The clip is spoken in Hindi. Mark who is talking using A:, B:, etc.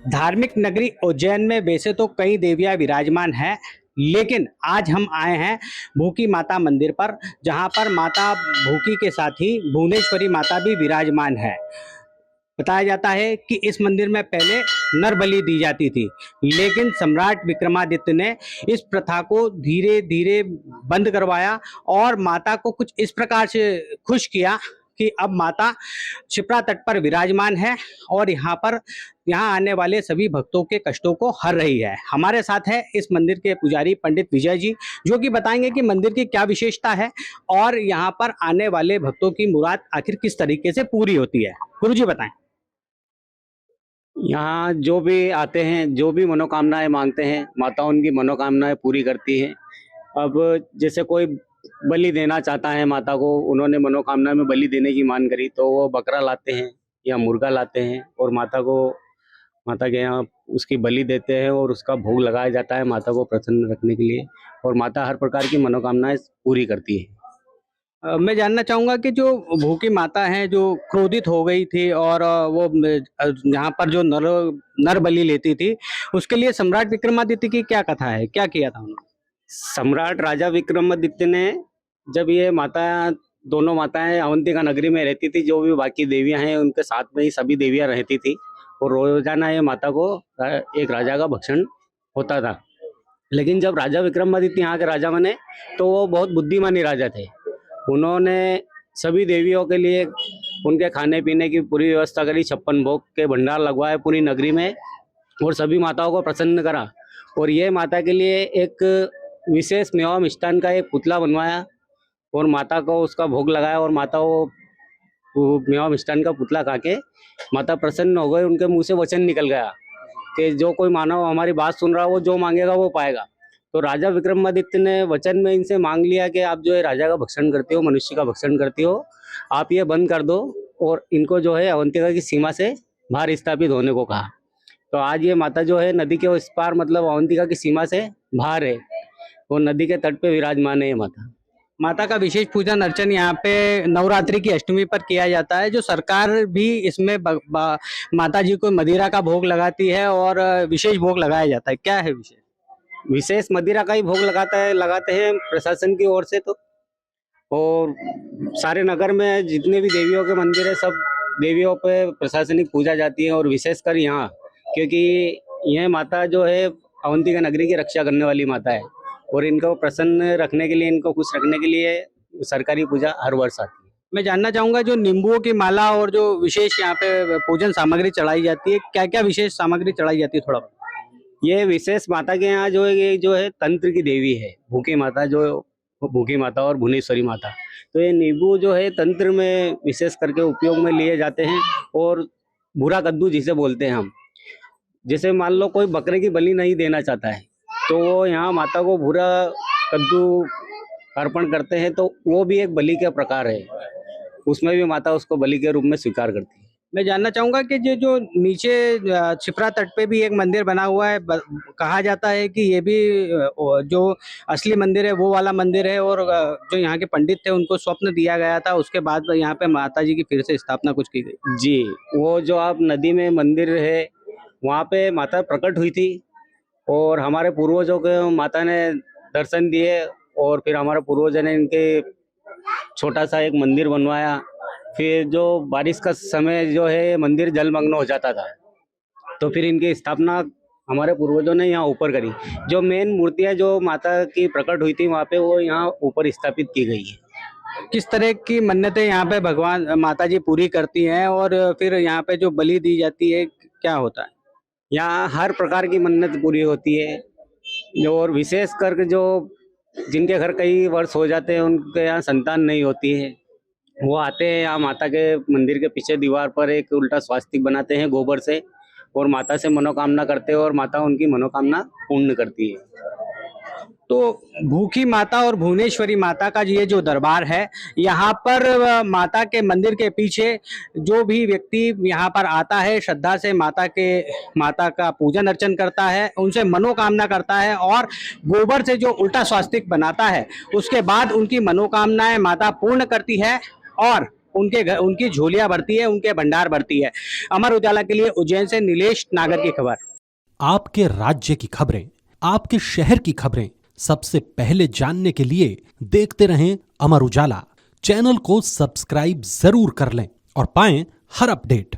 A: धार्मिक नगरी उज्जैन में वैसे तो कई देवियां विराजमान हैं, लेकिन आज हम आए हैं भूखी माता मंदिर पर, जहां पर माता भूखी के साथ ही भुवनेश्वरी माता भी विराजमान है। बताया जाता है कि इस मंदिर में पहले नर बलि दी जाती थी, लेकिन सम्राट विक्रमादित्य ने इस प्रथा को धीरे धीरे बंद करवाया और माता को कुछ इस प्रकार से खुश किया कि अब माता शिप्रा तट पर विराजमान है और यहाँ आने वाले सभी भक्तों के कष्टों को हर रही है। हमारे साथ है इस मंदिर के पुजारी पंडित विजय जी, जो कि बताएंगे कि मंदिर की क्या विशेषता है और यहाँ पर आने वाले भक्तों की मुराद आखिर किस तरीके से पूरी होती है। गुरु जी बताएं।
B: यहाँ जो भी आते हैं, जो भी मनोकामनाएं मांगते हैं, माता उनकी मनोकामनाएं पूरी करती है। अब जैसे कोई बलि देना चाहता है माता को, उन्होंने मनोकामना में बलि देने की मांग करी तो वो बकरा लाते हैं या मुर्गा लाते हैं और माता के यहाँ उसकी बलि देते हैं और उसका भोग लगाया जाता है माता को प्रसन्न रखने के लिए, और माता हर प्रकार की मनोकामनाएं पूरी करती है।
A: मैं जानना चाहूंगा कि जो भूखी माता है जो क्रोधित हो गई थी और वो यहाँ पर जो नर बलि लेती थी, उसके लिए सम्राट विक्रमादित्य की क्या कथा है, क्या किया था उन्होंने?
B: सम्राट राजा विक्रमादित्य ने, जब ये दोनों माताएं अवंतिका नगरी में रहती थी, जो भी बाकी देवियां हैं उनके साथ में ही सभी देवियां रहती थी, और रोजाना ये माता को एक राजा का भक्षण होता था। लेकिन जब राजा विक्रमादित्य यहाँ के राजा बने तो वो बहुत बुद्धिमानी राजा थे। उन्होंने सभी देवियों के लिए उनके खाने पीने की पूरी व्यवस्था करी, 56 भोग के भंडार लगवाए पूरी नगरी में और सभी माताओं को प्रसन्न करा। और ये माता के लिए एक विशेष मेवा मिष्ठान का एक पुतला बनवाया और माता को उसका भोग लगाया, और माता वो मेवा मिष्ठान का पुतला खा के माता प्रसन्न हो गई। उनके मुंह से वचन निकल गया कि जो कोई मानव हमारी बात सुन रहा है वो जो मांगेगा वो पाएगा। तो राजा विक्रमादित्य ने वचन में इनसे मांग लिया कि आप जो है राजा का भक्षण करते हो, मनुष्य का भक्षण करते हो, आप ये बंद कर दो, और इनको जो है अवंतिका की सीमा से बाहर स्थापित होने को कहा। तो आज ये माता जो है नदी के उस पार, मतलब अवंतिका की सीमा से बाहर है, और नदी के तट पे विराजमान है ये
A: माता का विशेष पूजन अर्चन यहाँ पे नवरात्रि की अष्टमी पर किया जाता है। जो सरकार भी इसमें माता जी को मदिरा का भोग लगाती है और विशेष भोग लगाया जाता है। क्या है
B: विशेष मदिरा का ही भोग लगाते हैं प्रशासन की ओर से। तो और सारे नगर में जितने भी देवियों के मंदिर है, सब देवियों पे प्रशासनिक पूजा जाती है, और विशेषकर यहाँ, क्योंकि यह माता जो है अवंतिका नगरी की रक्षा करने वाली माता है, और इनको प्रसन्न रखने के लिए, इनको खुश रखने के लिए सरकारी पूजा हर वर्ष आती है।
A: मैं जानना चाहूंगा जो नींबुओं की माला और जो विशेष यहाँ पे पूजन सामग्री चढ़ाई जाती है, क्या क्या विशेष सामग्री चढ़ाई जाती है, थोड़ा?
B: ये विशेष माता के यहाँ जो है, ये जो है तंत्र की देवी है, भूखी माता और भुवनेश्वरी माता। तो ये नींबू जो है तंत्र में विशेष करके उपयोग में लिए जाते हैं, और भूरा कद्दू जिसे बोलते हैं हम, जैसे मान लो कोई बकरे की बलि नहीं देना चाहता है तो वो यहाँ माता को भूरा कद्दू अर्पण करते हैं, तो वो भी एक बलि का प्रकार है, उसमें भी माता उसको बलि के रूप में स्वीकार करती है।
A: मैं जानना चाहूंगा कि जो नीचे शिप्रा तट पे भी एक मंदिर बना हुआ है, कहा जाता है कि ये भी जो असली मंदिर है वो वाला मंदिर है, और जो यहाँ के पंडित थे उनको स्वप्न दिया गया था, उसके बाद यहाँ पे माता जी की फिर से स्थापना कुछ की गई।
B: जी, वो जो आप नदी में मंदिर है वहाँ पे माता प्रकट हुई थी, और हमारे पूर्वजों के माता ने दर्शन दिए, और फिर हमारे पूर्वजों ने इनके छोटा सा एक मंदिर बनवाया। फिर जो बारिश का समय जो है मंदिर जलमग्न हो जाता था, तो फिर इनकी स्थापना हमारे पूर्वजों ने यहाँ ऊपर करी। जो मेन मूर्तियाँ जो माता की प्रकट हुई थी वहाँ पे, वो यहाँ ऊपर स्थापित की गई है।
A: किस तरह की मन्नतें यहाँ पे भगवान माता जी पूरी करती हैं, और फिर यहाँ पे जो बलि दी जाती है क्या होता है?
B: यहाँ हर प्रकार की मन्नत पूरी होती है, और विशेष कर जो जिनके घर कई वर्ष हो जाते हैं, उनके यहाँ संतान नहीं होती है, वो आते हैं यहाँ माता के मंदिर के पीछे दीवार पर एक उल्टा स्वास्तिक बनाते हैं गोबर से, और माता से मनोकामना करते हैं, और माता उनकी मनोकामना पूर्ण करती है।
A: तो भूखी माता और भुवनेश्वरी माता का ये जो दरबार है, यहाँ पर माता के मंदिर के पीछे जो भी व्यक्ति यहाँ पर आता है, श्रद्धा से माता का पूजन अर्चन करता है, उनसे मनोकामना करता है, और गोबर से जो उल्टा स्वास्तिक बनाता है, उसके बाद उनकी मनोकामनाएं माता पूर्ण करती है और उनकी झोलियां भरती है, उनके भंडार भरती है। अमर उजाला के लिए उज्जैन से नीलेश नागर की खबर।
C: आपके राज्य की खबरें, आपके शहर की खबरें सबसे पहले जानने के लिए देखते रहें अमर उजाला। चैनल को सब्सक्राइब जरूर कर लें और पाएं हर अपडेट।